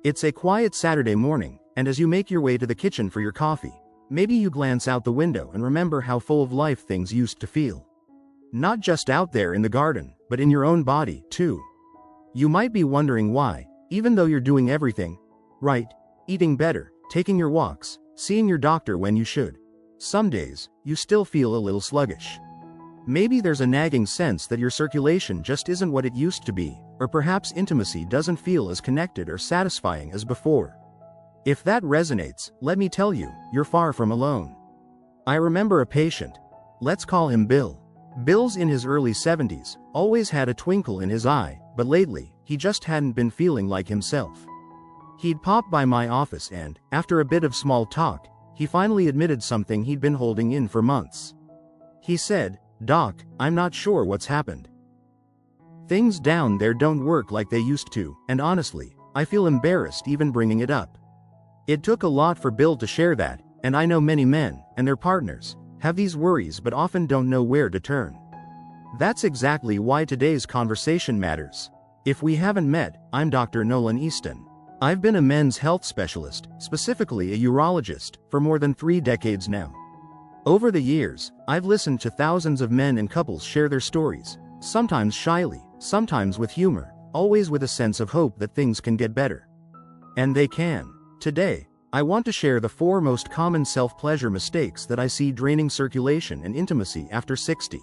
It's a quiet Saturday morning, and as you make your way to the kitchen for your coffee, maybe you glance out the window and remember how full of life things used to feel. Not just out there in the garden, but in your own body, too. You might be wondering why, even though you're doing everything right, eating better, taking your walks, seeing your doctor when you should, some days, you still feel a little sluggish. Maybe there's a nagging sense that your circulation just isn't what it used to be, or perhaps intimacy doesn't feel as connected or satisfying as before. If that resonates, let me tell you, you're far from alone. I remember a patient. Let's call him Bill. Bill's in his early 70s, always had a twinkle in his eye, but lately, he just hadn't been feeling like himself. He'd popped by my office and, after a bit of small talk, he finally admitted something he'd been holding in for months. He said, "Doc, I'm not sure what's happened. Things down there don't work like they used to, and honestly, I feel embarrassed even bringing it up." It took a lot for Bill to share that, and I know many men, and their partners, have these worries but often don't know where to turn. That's exactly why today's conversation matters. If we haven't met, I'm Dr. Nolan Easton. I've been a men's health specialist, specifically a urologist, for more than 3 decades now. Over the years, I've listened to thousands of men and couples share their stories, sometimes shyly, sometimes with humor, always with a sense of hope that things can get better. And they can. Today, I want to share the 4 most common self-pleasure mistakes that I see draining circulation and intimacy after 60.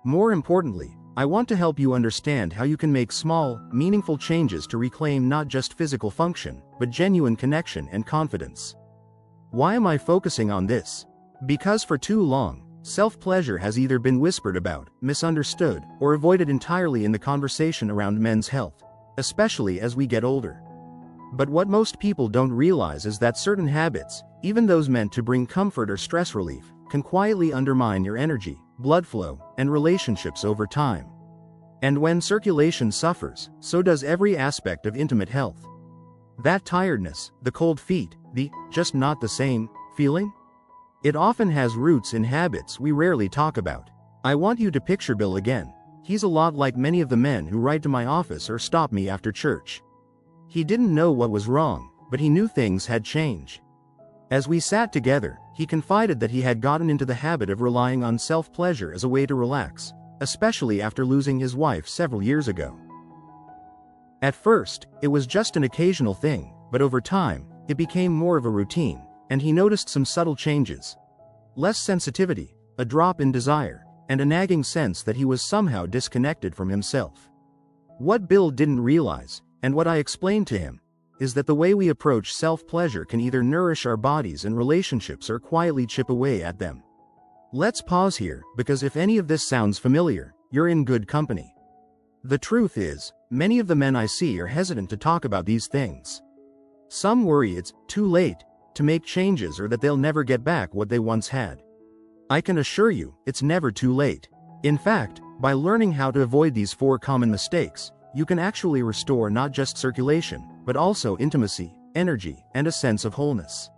More importantly, I want to help you understand how you can make small, meaningful changes to reclaim not just physical function, but genuine connection and confidence. Why am I focusing on this? Because for too long, self-pleasure has either been whispered about, misunderstood, or avoided entirely in the conversation around men's health, especially as we get older. But what most people don't realize is that certain habits, even those meant to bring comfort or stress relief, can quietly undermine your energy, blood flow, and relationships over time. And when circulation suffers, so does every aspect of intimate health. That tiredness, the cold feet, the just not the same feeling? It often has roots in habits we rarely talk about. I want you to picture Bill again. He's a lot like many of the men who write to my office or stop me after church. He didn't know what was wrong, but he knew things had changed. As we sat together, he confided that he had gotten into the habit of relying on self-pleasure as a way to relax, especially after losing his wife several years ago. At first, it was just an occasional thing, but over time, it became more of a routine, and he noticed some subtle changes. Less sensitivity, a drop in desire, and a nagging sense that he was somehow disconnected from himself. What Bill didn't realize, and what I explained to him, is that the way we approach self-pleasure can either nourish our bodies and relationships or quietly chip away at them. Let's pause here, because if any of this sounds familiar, you're in good company. The truth is, many of the men I see are hesitant to talk about these things. Some worry it's too late to make changes or that they'll never get back what they once had. I can assure you, it's never too late. In fact, by learning how to avoid these 4 common mistakes, you can actually restore not just circulation, but also intimacy, energy, and a sense of wholeness.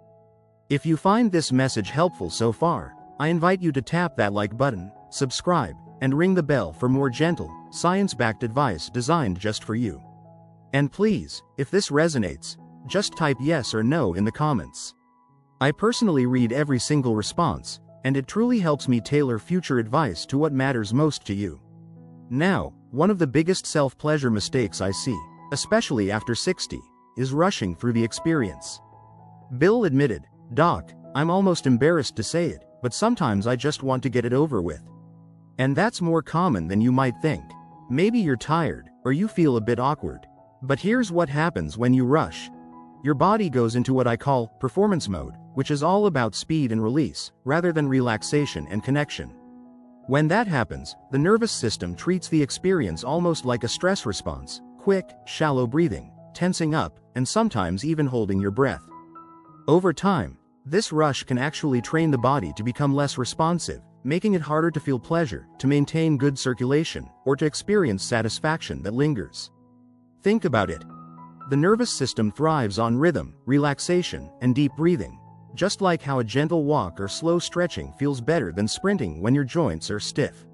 If you find this message helpful so far, I invite you to tap that like button, subscribe, and ring the bell for more gentle, science-backed advice designed just for you. And please, if this resonates, just type yes or no in the comments. I personally read every single response, and it truly helps me tailor future advice to what matters most to you. Now, one of the biggest self-pleasure mistakes I see, especially after 60, is rushing through the experience. Bill admitted, "Doc, I'm almost embarrassed to say it, but sometimes I just want to get it over with." And that's more common than you might think. Maybe you're tired, or you feel a bit awkward. But here's what happens when you rush. Your body goes into what I call performance mode, which is all about speed and release, rather than relaxation and connection. When that happens, the nervous system treats the experience almost like a stress response, quick, shallow breathing, tensing up, and sometimes even holding your breath. Over time, this rush can actually train the body to become less responsive, making it harder to feel pleasure, to maintain good circulation, or to experience satisfaction that lingers. Think about it. The nervous system thrives on rhythm, relaxation, and deep breathing, just like how a gentle walk or slow stretching feels better than sprinting when your joints are stiff.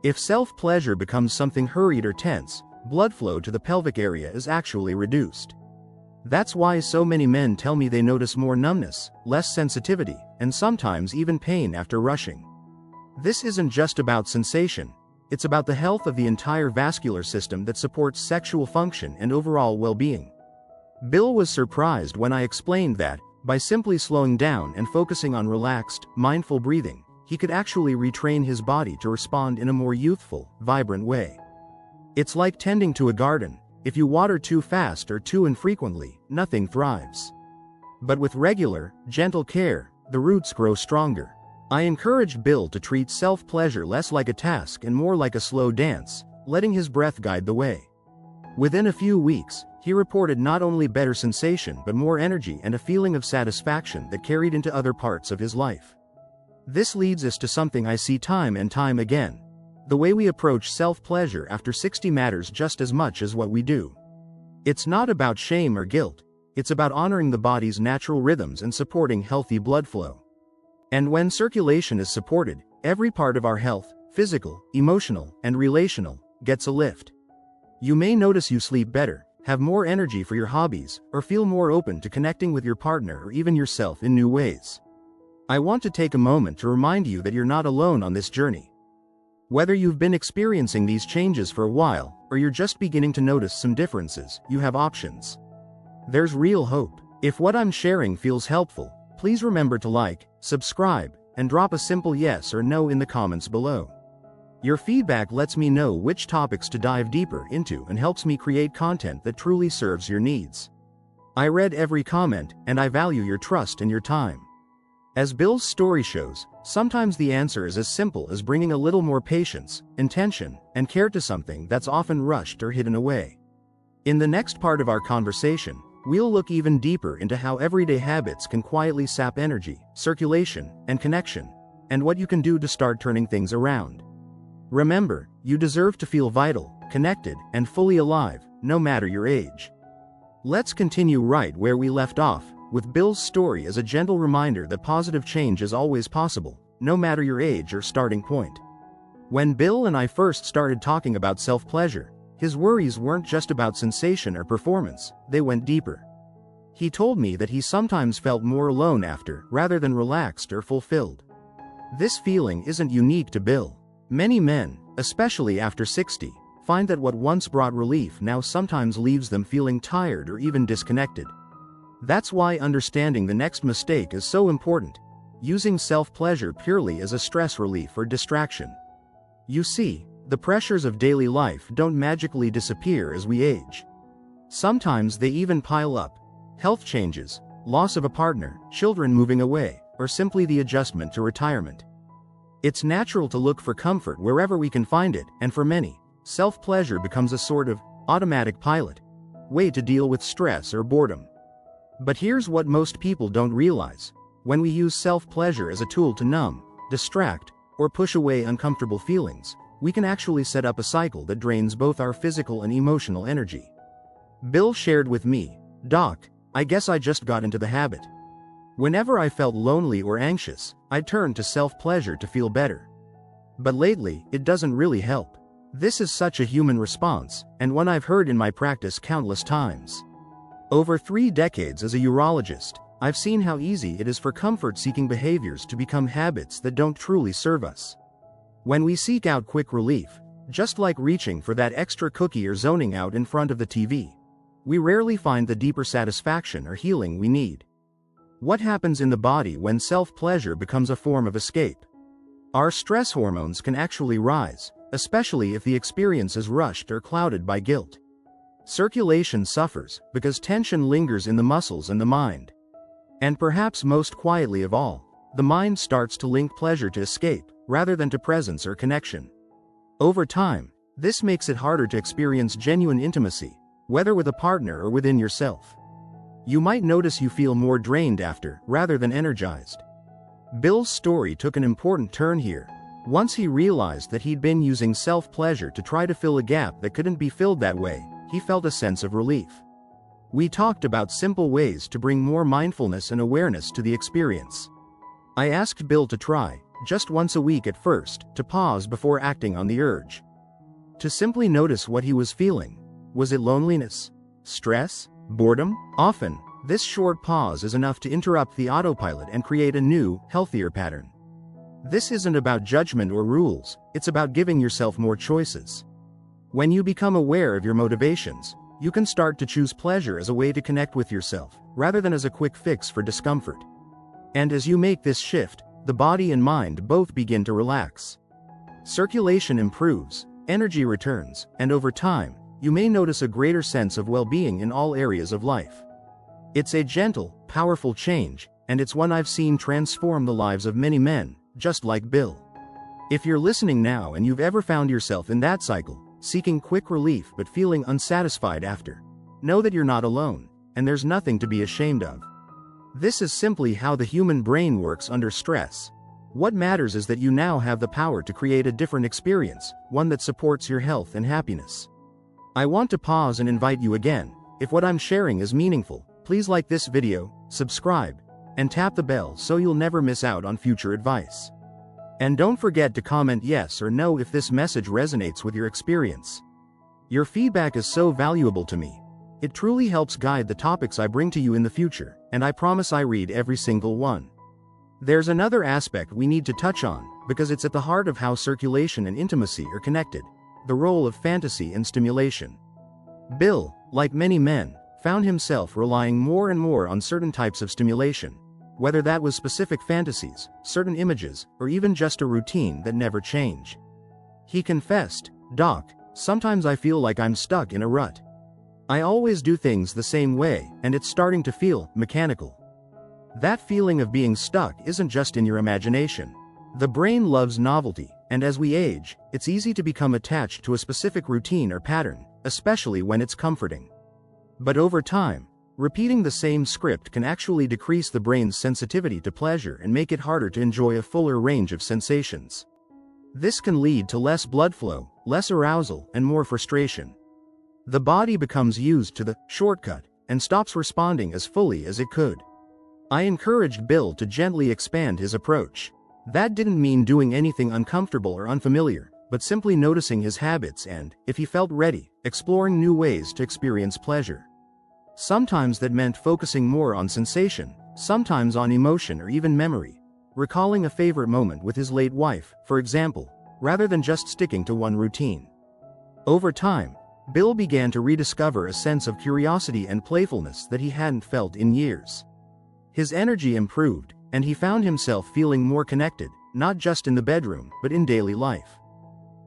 If self-pleasure becomes something hurried or tense, blood flow to the pelvic area is actually reduced. That's why so many men tell me they notice more numbness, less sensitivity, and sometimes even pain after rushing. This isn't just about sensation, it's about the health of the entire vascular system that supports sexual function and overall well-being. Bill was surprised when I explained that, by simply slowing down and focusing on relaxed, mindful breathing, he could actually retrain his body to respond in a more youthful, vibrant way. It's like tending to a garden. If you water too fast or too infrequently, nothing thrives. But with regular, gentle care, the roots grow stronger. I encouraged Bill to treat self-pleasure less like a task and more like a slow dance, letting his breath guide the way. Within a few weeks, he reported not only better sensation but more energy and a feeling of satisfaction that carried into other parts of his life. This leads us to something I see time and time again. The way we approach self-pleasure after 60 matters just as much as what we do. It's not about shame or guilt, it's about honoring the body's natural rhythms and supporting healthy blood flow. And when circulation is supported, every part of our health, physical, emotional, and relational, gets a lift. You may notice you sleep better, have more energy for your hobbies, or feel more open to connecting with your partner or even yourself in new ways. I want to take a moment to remind you that you're not alone on this journey. Whether you've been experiencing these changes for a while, or you're just beginning to notice some differences, you have options. There's real hope. If what I'm sharing feels helpful, please remember to like, subscribe, and drop a simple yes or no in the comments below. Your feedback lets me know which topics to dive deeper into and helps me create content that truly serves your needs. I read every comment, and I value your trust and your time. As Bill's story shows, sometimes the answer is as simple as bringing a little more patience, intention, and care to something that's often rushed or hidden away. In the next part of our conversation, we'll look even deeper into how everyday habits can quietly sap energy, circulation, and connection, and what you can do to start turning things around. Remember, you deserve to feel vital, connected, and fully alive, no matter your age. Let's continue right where we left off, with Bill's story as a gentle reminder that positive change is always possible, no matter your age or starting point. When Bill and I first started talking about self-pleasure, his worries weren't just about sensation or performance, they went deeper. He told me that he sometimes felt more alone after, rather than relaxed or fulfilled. This feeling isn't unique to Bill. Many men, especially after 60, find that what once brought relief now sometimes leaves them feeling tired or even disconnected. That's why understanding the next mistake is so important, using self-pleasure purely as a stress relief or distraction. You see, the pressures of daily life don't magically disappear as we age. Sometimes they even pile up. Health changes, loss of a partner, children moving away, or simply the adjustment to retirement. It's natural to look for comfort wherever we can find it, and for many, self-pleasure becomes a sort of automatic pilot way to deal with stress or boredom. But here's what most people don't realize. When we use self-pleasure as a tool to numb, distract, or push away uncomfortable feelings, we can actually set up a cycle that drains both our physical and emotional energy. Bill shared with me, "Doc, I guess I just got into the habit. Whenever I felt lonely or anxious, I'd turn to self-pleasure to feel better. But lately, it doesn't really help." This is such a human response, and one I've heard in my practice countless times. Over 3 decades as a urologist, I've seen how easy it is for comfort-seeking behaviors to become habits that don't truly serve us. When we seek out quick relief, just like reaching for that extra cookie or zoning out in front of the TV, we rarely find the deeper satisfaction or healing we need. What happens in the body when self-pleasure becomes a form of escape? Our stress hormones can actually rise, especially if the experience is rushed or clouded by guilt. Circulation suffers because tension lingers in the muscles and the mind. And perhaps most quietly of all, the mind starts to link pleasure to escape, rather than to presence or connection. Over time, this makes it harder to experience genuine intimacy, whether with a partner or within yourself. You might notice you feel more drained after, rather than energized. Bill's story took an important turn here. Once he realized that he'd been using self-pleasure to try to fill a gap that couldn't be filled that way, he felt a sense of relief. We talked about simple ways to bring more mindfulness and awareness to the experience. I asked Bill to try, just once a week at first, to pause before acting on the urge. To simply notice what he was feeling. Was it loneliness? Stress? Boredom? Often, this short pause is enough to interrupt the autopilot and create a new, healthier pattern. This isn't about judgment or rules, it's about giving yourself more choices. When you become aware of your motivations, you can start to choose pleasure as a way to connect with yourself, rather than as a quick fix for discomfort. And as you make this shift, the body and mind both begin to relax. Circulation improves, energy returns, and over time, you may notice a greater sense of well-being in all areas of life. It's a gentle, powerful change, and it's one I've seen transform the lives of many men, just like Bill. If you're listening now and you've ever found yourself in that cycle, seeking quick relief but feeling unsatisfied after, know that you're not alone, and there's nothing to be ashamed of. This is simply how the human brain works under stress. What matters is that you now have the power to create a different experience, one that supports your health and happiness. I want to pause and invite you again. If what I'm sharing is meaningful, please like this video, subscribe, and tap the bell so you'll never miss out on future advice. And don't forget to comment yes or no if this message resonates with your experience. Your feedback is so valuable to me. It truly helps guide the topics I bring to you in the future, and I promise I read every single one. There's another aspect we need to touch on, because it's at the heart of how circulation and intimacy are connected: the role of fantasy and stimulation. Bill, like many men, found himself relying more and more on certain types of stimulation, whether that was specific fantasies, certain images, or even just a routine that never changed. He confessed, "Doc, sometimes I feel like I'm stuck in a rut. I always do things the same way, and it's starting to feel mechanical." That feeling of being stuck isn't just in your imagination. The brain loves novelty, and as we age, it's easy to become attached to a specific routine or pattern, especially when it's comforting. But over time, repeating the same script can actually decrease the brain's sensitivity to pleasure and make it harder to enjoy a fuller range of sensations. This can lead to less blood flow, less arousal, and more frustration. The body becomes used to the shortcut and stops responding as fully as it could. I encouraged Bill to gently expand his approach. That didn't mean doing anything uncomfortable or unfamiliar, but simply noticing his habits and, if he felt ready, exploring new ways to experience pleasure. Sometimes that meant focusing more on sensation, sometimes on emotion or even memory, recalling a favorite moment with his late wife, for example, rather than just sticking to one routine. Over time, Bill began to rediscover a sense of curiosity and playfulness that he hadn't felt in years. His energy improved, and he found himself feeling more connected, not just in the bedroom, but in daily life.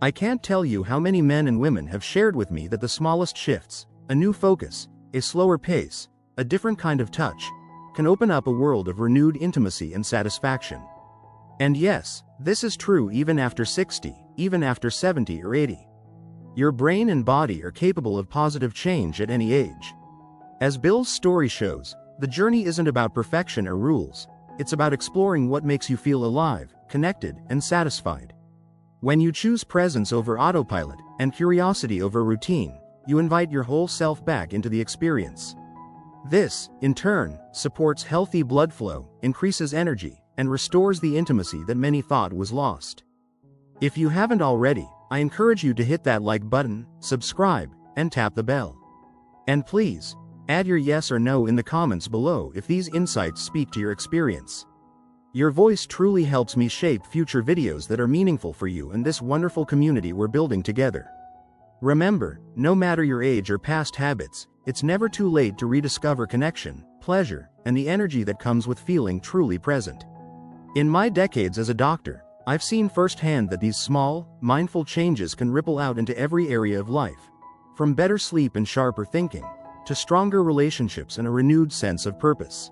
I can't tell you how many men and women have shared with me that the smallest shifts, a new focus, a slower pace, a different kind of touch, can open up a world of renewed intimacy and satisfaction. And yes, this is true even after 60, even after 70 or 80. Your brain and body are capable of positive change at any age. As Bill's story shows, the journey isn't about perfection or rules. It's about exploring what makes you feel alive, connected, and satisfied. When you choose presence over autopilot and curiosity over routine, you invite your whole self back into the experience. This, in turn, supports healthy blood flow, increases energy, and restores the intimacy that many thought was lost. If you haven't already, I encourage you to hit that like button, subscribe, and tap the bell. And please, add your yes or no in the comments below if these insights speak to your experience. Your voice truly helps me shape future videos that are meaningful for you and this wonderful community we're building together. Remember, no matter your age or past habits, it's never too late to rediscover connection, pleasure, and the energy that comes with feeling truly present. In my decades as a doctor, I've seen firsthand that these small, mindful changes can ripple out into every area of life, from better sleep and sharper thinking, to stronger relationships and a renewed sense of purpose.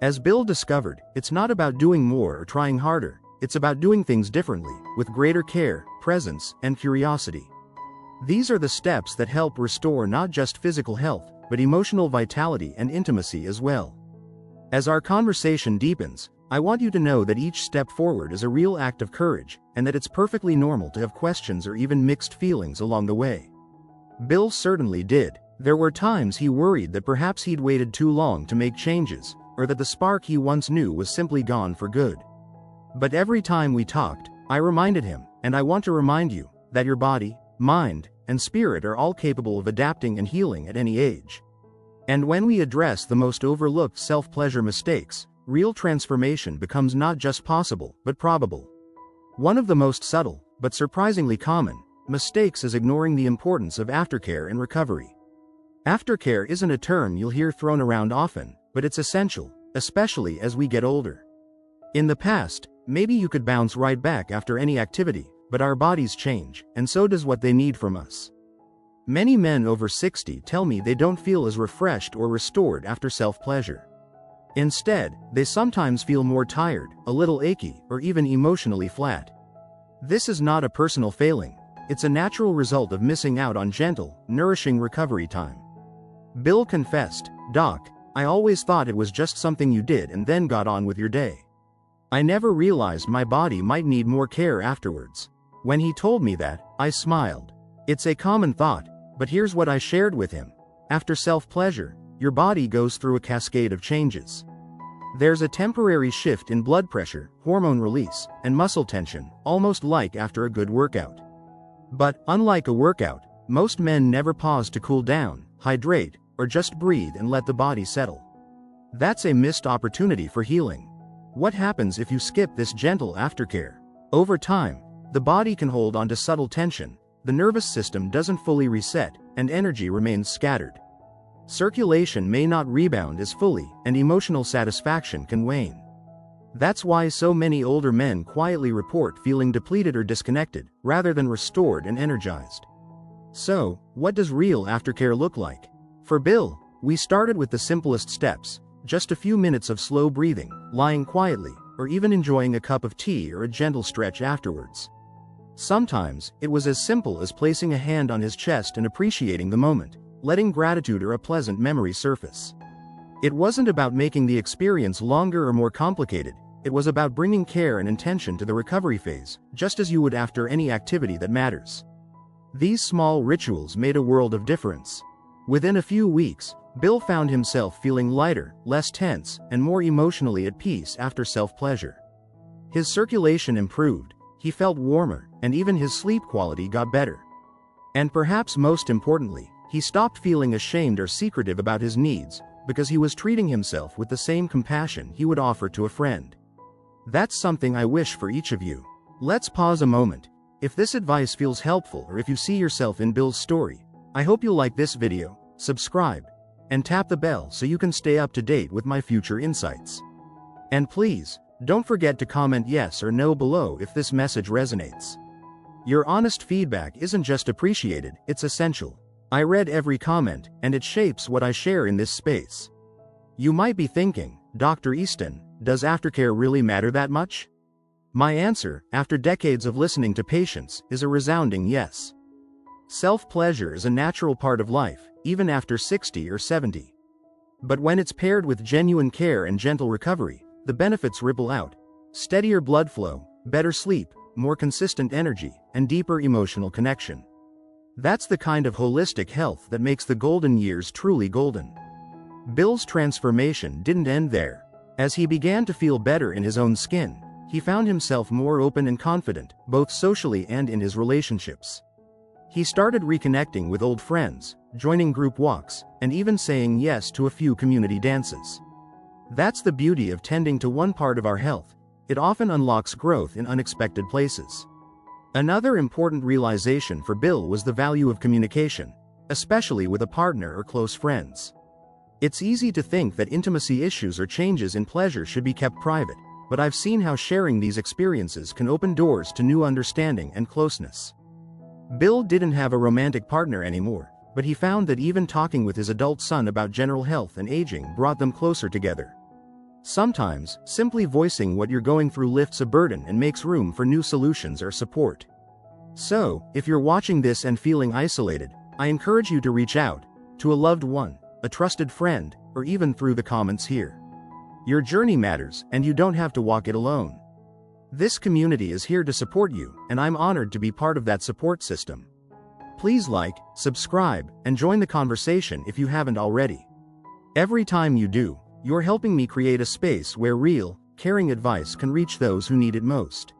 As Bill discovered, it's not about doing more or trying harder, it's about doing things differently, with greater care, presence, and curiosity. These are the steps that help restore not just physical health, but emotional vitality and intimacy as well. As our conversation deepens, I want you to know that each step forward is a real act of courage, and that it's perfectly normal to have questions or even mixed feelings along the way. Bill certainly did. There were times he worried that perhaps he'd waited too long to make changes, or that the spark he once knew was simply gone for good. But every time we talked, I reminded him, and I want to remind you, that your body, mind, and spirit are all capable of adapting and healing at any age. And when we address the most overlooked self-pleasure mistakes, real transformation becomes not just possible, but probable. One of the most subtle, but surprisingly common, mistakes is ignoring the importance of aftercare and recovery. Aftercare isn't a term you'll hear thrown around often, but it's essential, especially as we get older. In the past, maybe you could bounce right back after any activity, but our bodies change, and so does what they need from us. Many men over 60 tell me they don't feel as refreshed or restored after self-pleasure. Instead, they sometimes feel more tired, a little achy, or even emotionally flat. This is not a personal failing. It's a natural result of missing out on gentle, nourishing recovery time. Bill confessed, "Doc, I always thought it was just something you did and then got on with your day. I never realized my body might need more care afterwards." When he told me that, I smiled. It's a common thought, but here's what I shared with him. After self-pleasure, your body goes through a cascade of changes. There's a temporary shift in blood pressure, hormone release, and muscle tension, almost like after a good workout. But, unlike a workout, most men never pause to cool down, hydrate, or just breathe and let the body settle. That's a missed opportunity for healing. What happens if you skip this gentle aftercare? Over time, the body can hold on to subtle tension, the nervous system doesn't fully reset, and energy remains scattered. Circulation may not rebound as fully, and emotional satisfaction can wane. That's why so many older men quietly report feeling depleted or disconnected, rather than restored and energized. So, what does real aftercare look like? For Bill, we started with the simplest steps, just a few minutes of slow breathing, lying quietly, or even enjoying a cup of tea or a gentle stretch afterwards. Sometimes, it was as simple as placing a hand on his chest and appreciating the moment, letting gratitude or a pleasant memory surface. It wasn't about making the experience longer or more complicated, it was about bringing care and intention to the recovery phase, just as you would after any activity that matters. These small rituals made a world of difference. Within a few weeks, Bill found himself feeling lighter, less tense, and more emotionally at peace after self-pleasure. His circulation improved, he felt warmer, and even his sleep quality got better. And perhaps most importantly, he stopped feeling ashamed or secretive about his needs, because he was treating himself with the same compassion he would offer to a friend. That's something I wish for each of you. Let's pause a moment. If this advice feels helpful or if you see yourself in Bill's story, I hope you'll like this video, subscribe, and tap the bell so you can stay up to date with my future insights. And please, don't forget to comment yes or no below if this message resonates. Your honest feedback isn't just appreciated, it's essential. I read every comment, and it shapes what I share in this space. You might be thinking, Dr. Easton, does aftercare really matter that much? My answer, after decades of listening to patients, is a resounding yes. Self-pleasure is a natural part of life, even after 60 or 70. But when it's paired with genuine care and gentle recovery, the benefits ripple out. Steadier blood flow, better sleep, more consistent energy, and deeper emotional connection. That's the kind of holistic health that makes the golden years truly golden. Bill's transformation didn't end there. As he began to feel better in his own skin, he found himself more open and confident, both socially and in his relationships. He started reconnecting with old friends, joining group walks, and even saying yes to a few community dances. That's the beauty of tending to one part of our health. It often unlocks growth in unexpected places. Another important realization for Bill was the value of communication, especially with a partner or close friends. It's easy to think that intimacy issues or changes in pleasure should be kept private, but I've seen how sharing these experiences can open doors to new understanding and closeness. Bill didn't have a romantic partner anymore, but he found that even talking with his adult son about general health and aging brought them closer together. Sometimes, simply voicing what you're going through lifts a burden and makes room for new solutions or support. So, if you're watching this and feeling isolated, I encourage you to reach out to a loved one, a trusted friend, or even through the comments here. Your journey matters, and you don't have to walk it alone. This community is here to support you, and I'm honored to be part of that support system. Please like, subscribe, and join the conversation if you haven't already. Every time you do, you're helping me create a space where real, caring advice can reach those who need it most.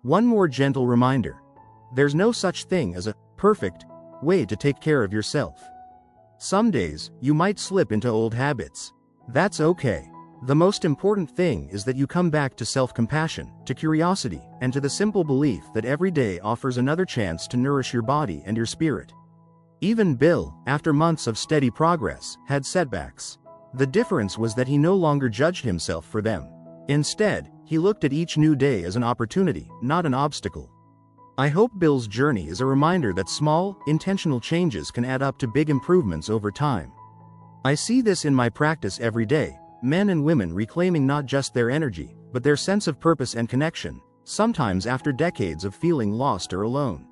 One more gentle reminder. There's no such thing as a perfect way to take care of yourself. Some days, you might slip into old habits. That's okay. The most important thing is that you come back to self-compassion, to curiosity, and to the simple belief that every day offers another chance to nourish your body and your spirit. Even Bill, after months of steady progress, had setbacks. The difference was that he no longer judged himself for them. Instead, he looked at each new day as an opportunity, not an obstacle. I hope Bill's journey is a reminder that small, intentional changes can add up to big improvements over time. I see this in my practice every day, men and women reclaiming not just their energy, but their sense of purpose and connection, sometimes after decades of feeling lost or alone.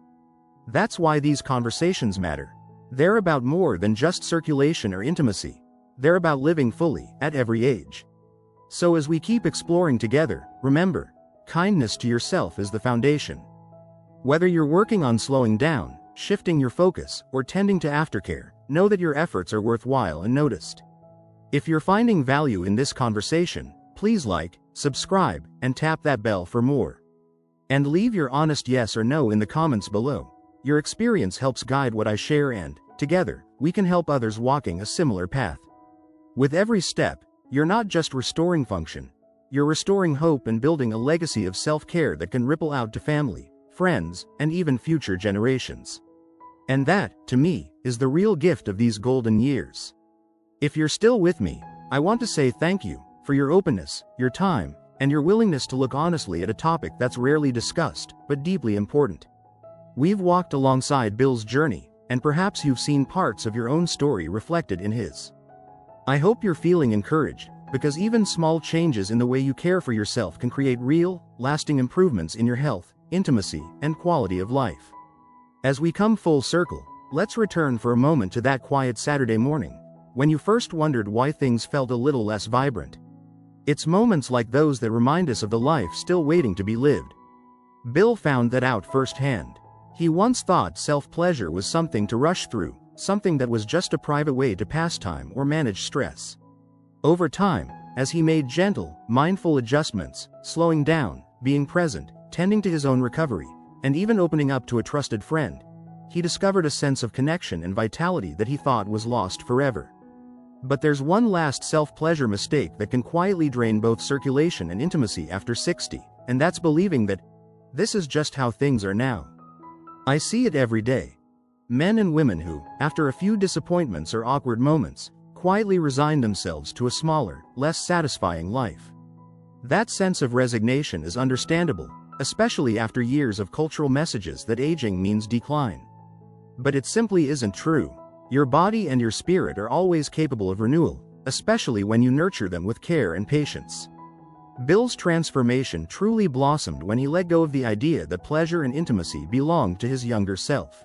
That's why these conversations matter. They're about more than just circulation or intimacy. They're about living fully, at every age. So as we keep exploring together, remember, kindness to yourself is the foundation. Whether you're working on slowing down, shifting your focus, or tending to aftercare, know that your efforts are worthwhile and noticed. If you're finding value in this conversation, please like, subscribe, and tap that bell for more. And leave your honest yes or no in the comments below. Your experience helps guide what I share and, together, we can help others walking a similar path. With every step, you're not just restoring function, you're restoring hope and building a legacy of self-care that can ripple out to family, friends, and even future generations. And that, to me, is the real gift of these golden years. If you're still with me, I want to say thank you for your openness, your time, and your willingness to look honestly at a topic that's rarely discussed, but deeply important. We've walked alongside Bill's journey, and perhaps you've seen parts of your own story reflected in his. I hope you're feeling encouraged, because even small changes in the way you care for yourself can create real, lasting improvements in your health, intimacy, and quality of life. As we come full circle, let's return for a moment to that quiet Saturday morning, when you first wondered why things felt a little less vibrant. It's moments like those that remind us of the life still waiting to be lived. Bill found that out firsthand. He once thought self-pleasure was something to rush through, something that was just a private way to pass time or manage stress. Over time, as he made gentle, mindful adjustments, slowing down, being present, tending to his own recovery, and even opening up to a trusted friend, he discovered a sense of connection and vitality that he thought was lost forever. But there's one last self-pleasure mistake that can quietly drain both circulation and intimacy after 60, and that's believing that this is just how things are now. I see it every day. Men and women who, after a few disappointments or awkward moments, quietly resign themselves to a smaller, less satisfying life. That sense of resignation is understandable, especially after years of cultural messages that aging means decline. But it simply isn't true. Your body and your spirit are always capable of renewal, especially when you nurture them with care and patience. Bill's transformation truly blossomed when he let go of the idea that pleasure and intimacy belonged to his younger self.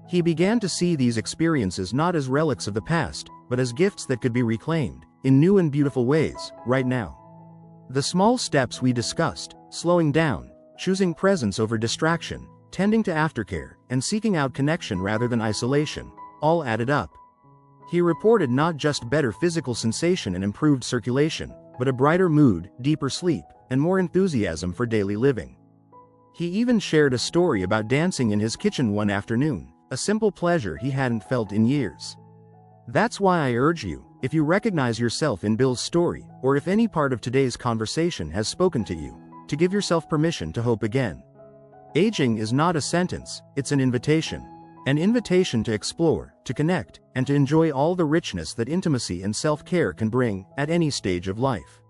He began to see these experiences not as relics of the past, but as gifts that could be reclaimed, in new and beautiful ways, right now. The small steps we discussed, slowing down, choosing presence over distraction, tending to aftercare, and seeking out connection rather than isolation, all added up. He reported not just better physical sensation and improved circulation, but a brighter mood, deeper sleep, and more enthusiasm for daily living. He even shared a story about dancing in his kitchen one afternoon, a simple pleasure he hadn't felt in years. That's why I urge you, if you recognize yourself in Bill's story, or if any part of today's conversation has spoken to you, to give yourself permission to hope again. Aging is not a sentence, it's an invitation. An invitation to explore, to connect, and to enjoy all the richness that intimacy and self-care can bring, at any stage of life.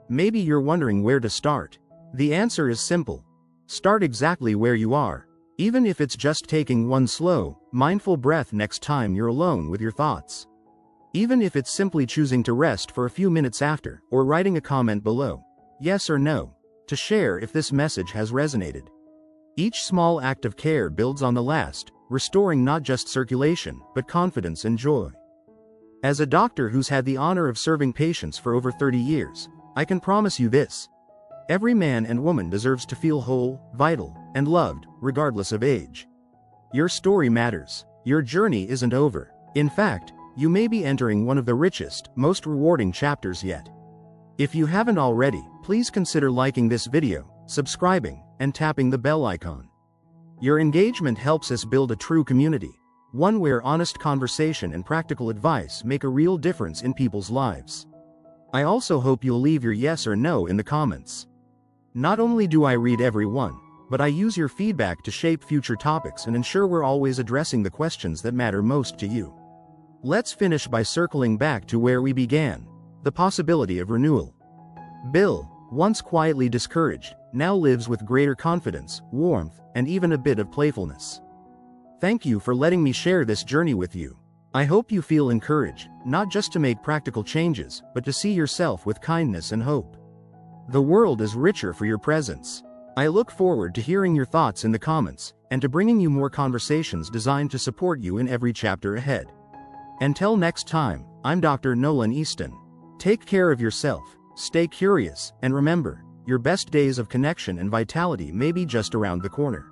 Maybe you're wondering where to start. The answer is simple. Start exactly where you are, even if it's just taking one slow, mindful breath next time you're alone with your thoughts. Even if it's simply choosing to rest for a few minutes after, or writing a comment below, yes or no, to share if this message has resonated. Each small act of care builds on the last, restoring not just circulation, but confidence and joy. As a doctor who's had the honor of serving patients for over 30 years, I can promise you this. Every man and woman deserves to feel whole, vital, and loved, regardless of age. Your story matters. Your journey isn't over. In fact, you may be entering one of the richest, most rewarding chapters yet. If you haven't already, please consider liking this video, subscribing, and tapping the bell icon. Your engagement helps us build a true community. one where honest conversation and practical advice make a real difference in people's lives. I also hope you'll leave your yes or no in the comments. Not only do I read every one, but I use your feedback to shape future topics and ensure we're always addressing the questions that matter most to you. Let's finish by circling back to where we began, the possibility of renewal. Bill, once quietly discouraged, now lives with greater confidence, warmth, and even a bit of playfulness. Thank you for letting me share this journey with you. I hope you feel encouraged, not just to make practical changes, but to see yourself with kindness and hope. The world is richer for your presence. I look forward to hearing your thoughts in the comments, and to bringing you more conversations designed to support you in every chapter ahead. Until next time, I'm Dr. Nolan Easton. Take care of yourself, stay curious, and remember, your best days of connection and vitality may be just around the corner.